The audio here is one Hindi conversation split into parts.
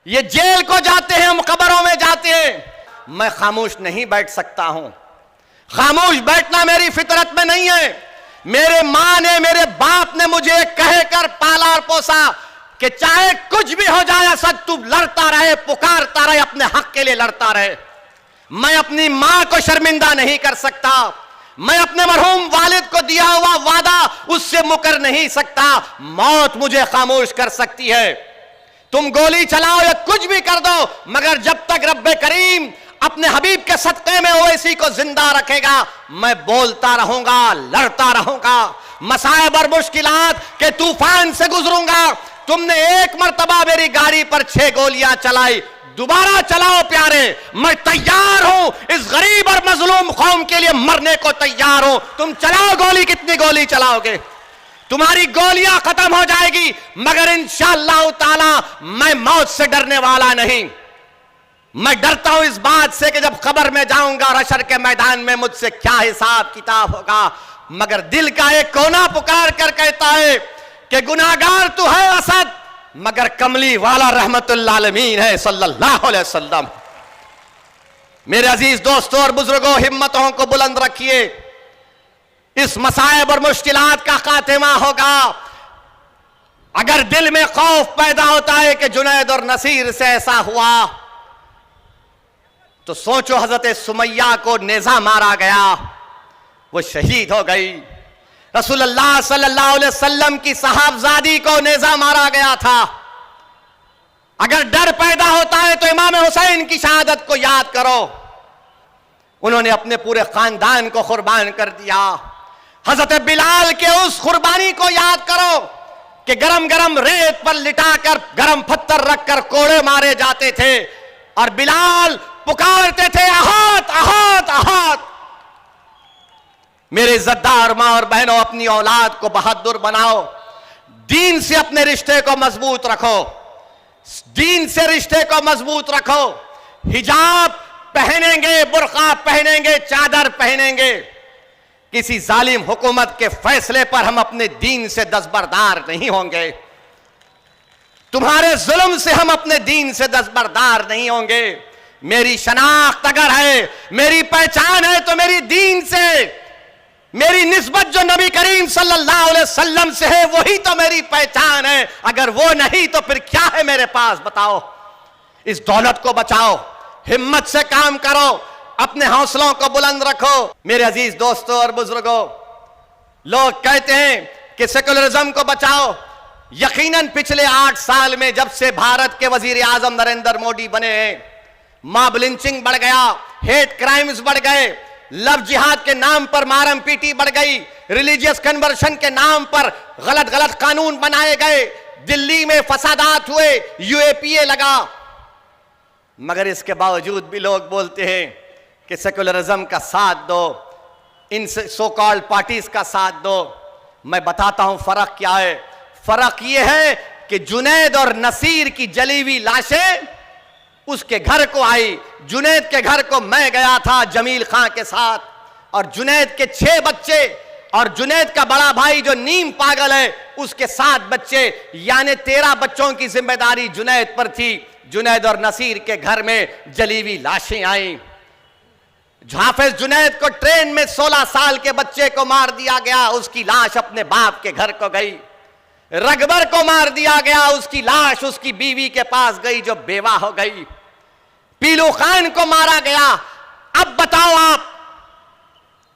ये जेल को जाते हैं, हम कब्रों में जाते हैं। मैं खामोश नहीं बैठ सकता हूं। खामोश बैठना मेरी फितरत में नहीं है। मेरे मां ने, मेरे बाप ने मुझे कहकर पाला और पोसा कि चाहे कुछ भी हो जाए असद, तू लड़ता रहे, पुकारता रहे, अपने हक के लिए लड़ता रहे। मैं अपनी मां को शर्मिंदा नहीं कर सकता। मैं अपने मरहूम वालिद को दिया हुआ वादा उससे मुकर नहीं सकता। मौत मुझे खामोश कर सकती है। तुम गोली चलाओ या कुछ भी कर दो, मगर जब तक रब्बे करीम अपने हबीब के सदक़े में ओवैसी को जिंदा रखेगा, मैं बोलता रहूंगा, लड़ता रहूंगा, मसाइब और मुश्किलात के तूफान से गुजरूंगा। तुमने एक मर्तबा मेरी गाड़ी पर 6 गोलियां चलाई, दोबारा चलाओ प्यारे, मैं तैयार हूं। इस गरीब और मजलूम कौम के लिए मरने को तैयार हूं। तुम चलाओ गोली, कितनी गोली चलाओगे? तुम्हारी गोलियां खत्म हो जाएगी, मगर इंशाअल्लाह ताला मैं मौत से डरने वाला नहीं। मैं डरता हूं इस बात से कि जब कब्र में जाऊंगा और हशर के मैदान में मुझसे क्या हिसाब किताब होगा। मगर दिल का एक कोना पुकार कर कहता है कि गुनाहगार तू है असद, मगर कमली वाला रहमतुल्लिल आलमीन है सल्लल्लाहु अलैहि वसल्लम। मेरे अजीज दोस्तों और बुजुर्गों, हिम्मतों को बुलंद रखिए। इस मसाइब और मुश्किलात का खात्मा होगा। अगर दिल में खौफ पैदा होता है कि जुनैद और नसीर से ऐसा हुआ, तो सोचो हजरत सुमैया को नेजा मारा गया, वो शहीद हो गई। रसूलुल्लाह सल्लल्लाहु अलैहि वसल्लम की साहबजादी को नेजा मारा गया था। अगर डर पैदा होता है तो इमाम हुसैन की शहादत को याद करो। उन्होंने अपने पूरे खानदान को कुर्बान कर दिया। हजरत बिलाल के उस कुर्बानी को याद करो कि गरम गरम रेत पर लिटाकर गरम पत्थर रखकर कोड़े मारे जाते थे और बिलाल पुकारते थे, अहात अहात अहात। मेरे इज्जतदार मां और बहनों, अपनी औलाद को बहादुर बनाओ। दीन से अपने रिश्ते को मजबूत रखो। दीन से रिश्ते को मजबूत रखो। हिजाब पहनेंगे, बुर्का पहनेंगे, चादर पहनेंगे। किसी जालिम हुकूमत के फैसले पर हम अपने दीन से दस्तबरदार नहीं होंगे। तुम्हारे जुल्म से हम अपने दीन से दस्तबरदार नहीं होंगे। मेरी शनाख्त अगर है, मेरी पहचान है, तो मेरी दीन से, मेरी निस्बत जो नबी करीम सल्लल्लाहु अलैहि वसल्लम से है, वही तो मेरी पहचान है। अगर वो नहीं तो फिर क्या है मेरे पास, बताओ। इस दौलत को बचाओ, हिम्मत से काम करो, अपने हौसलों को बुलंद रखो। मेरे अजीज दोस्तों और बुजुर्गों, लोग कहते हैं कि सेकुलरिज्म को बचाओ। यकीनन पिछले 8 साल में जब से भारत के वजीर आजम नरेंद्र मोदी बने हैं, मॉब लिंचिंग बढ़ गया, हेट क्राइम्स बढ़ गए, लव जिहाद के नाम पर मारम पीटी बढ़ गई, रिलीजियस कन्वर्शन के नाम पर गलत गलत कानून बनाए गए, दिल्ली में फसादात हुए, यूएपीए लगा। मगर इसके बावजूद भी लोग बोलते हैं कि सेकुलरिज्म का साथ दो, इन सो कॉल्ड पार्टीज का साथ दो। मैं बताता हूं फर्क क्या है। फर्क यह है कि जुनैद और नसीर की जली हुई लाशें उसके घर को आई। जुनैद के घर को मैं गया था जमील खां के साथ, और जुनैद के 6 बच्चे और जुनैद का बड़ा भाई जो नीम पागल है उसके 7 बच्चे, यानी 13 बच्चों की जिम्मेदारी जुनैद पर थी। जुनैद और नसीर के घर में जली हुई लाशें आई। हाफिज जुनैद को ट्रेन में 16 साल के बच्चे को मार दिया गया, उसकी लाश अपने बाप के घर को गई। रगबर को मार दिया गया, उसकी लाश उसकी बीवी के पास गई जो बेवा हो गई। पीलू खान को मारा गया। अब बताओ आप,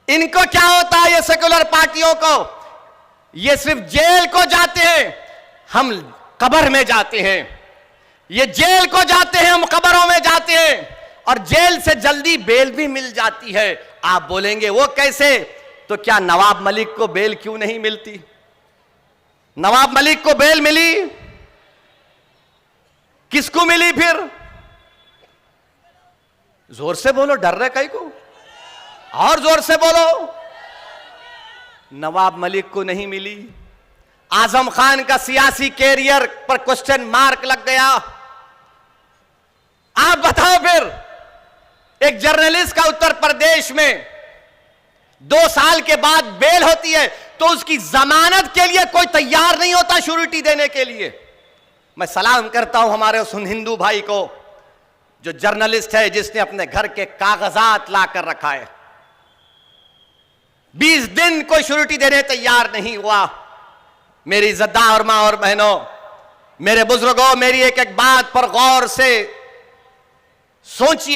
इनको क्या होता है? ये सेकुलर पार्टियों को, ये सिर्फ जेल को जाते हैं, हम कब्र में जाते हैं। ये जेल को जाते हैं, हम कब्रों में जाते हैं, और जेल से जल्दी बेल भी मिल जाती है। आप बोलेंगे वो कैसे? तो क्या नवाब मलिक को बेल क्यों नहीं मिलती? नवाब मलिक को बेल मिली, किसको मिली फिर? जोर से बोलो, डर रहे कहीं को? और जोर से बोलो। नवाब मलिक को नहीं मिली। आजम खान का सियासी कैरियर पर क्वेश्चन मार्क लग गया। आप बताओ फिर, एक जर्नलिस्ट का उत्तर प्रदेश में 2 साल के बाद बेल होती है तो उसकी जमानत के लिए कोई तैयार नहीं होता श्योरिटी देने के लिए। मैं सलाम करता हूं हमारे उस हिंदू भाई को जो जर्नलिस्ट है, जिसने अपने घर के कागजात ला कर रखा है। 20 दिन कोई श्योरिटी देने तैयार नहीं हुआ। मेरी इज्जतदार मां और बहनों, मेरे बुजुर्गों, मेरी एक एक बात पर गौर से सोचिए।